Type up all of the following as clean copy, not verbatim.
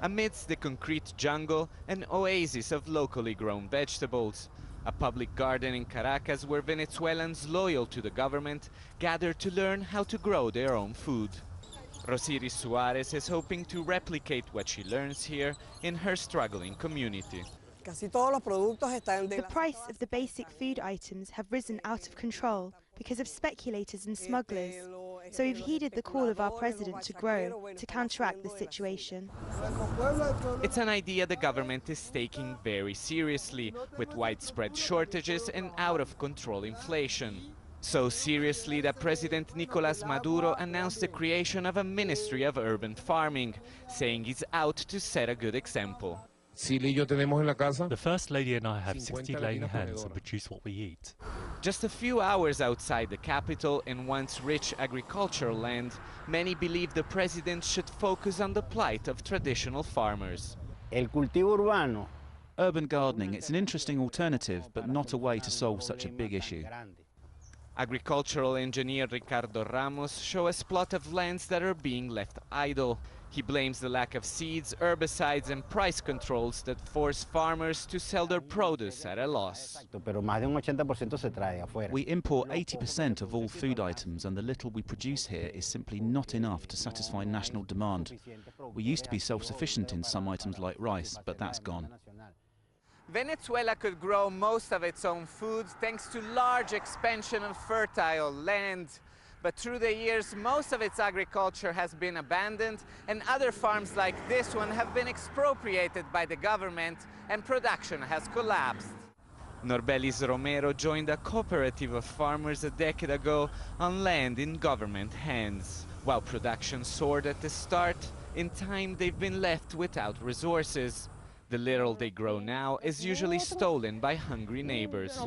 Amidst the concrete jungle, an oasis of locally grown vegetables. A public garden in Caracas where Venezuelans loyal to the government gather to learn how to grow their own food. Rosiris Suarez is hoping to replicate what she learns here in her struggling community. The price of the basic food items have risen out of control because of speculators and smugglers. So we've heeded the call of our president to grow to counteract the situation. It's an idea the government is taking very seriously, with widespread shortages and out-of-control inflation. So seriously that President Nicolás Maduro announced the creation of a Ministry of Urban Farming, saying he's out to set a good example. The First Lady and I have 60 laying hens and produce what we eat. Just a few hours outside the capital, in once rich agricultural land, many believe the president should focus on the plight of traditional farmers. Urban gardening, it's an interesting alternative, but not a way to solve such a big issue. Agricultural engineer Ricardo Ramos shows us plot of lands that are being left idle. He blames the lack of seeds, herbicides and price controls that force farmers to sell their produce at a loss. We import 80% of all food items, and the little we produce here is simply not enough to satisfy national demand. We used to be self-sufficient in some items like rice, but that's gone. Venezuela could grow most of its own foods thanks to large expansion of fertile land. But through the years, most of its agriculture has been abandoned, and other farms like this one have been expropriated by the government, and production has collapsed. Norbelis Romero joined a cooperative of farmers a decade ago on land in government hands. While production soared at the start, in time they've been left without resources. The little they grow now is usually stolen by hungry neighbors.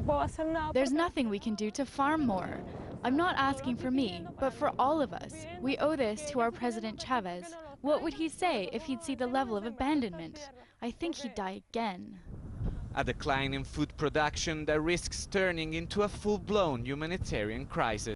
There's nothing we can do to farm more. I'm not asking for me, but for all of us. We owe this to our President Chavez. What would he say if he'd see the level of abandonment? I think he'd die again. A decline in food production that risks turning into a full-blown humanitarian crisis.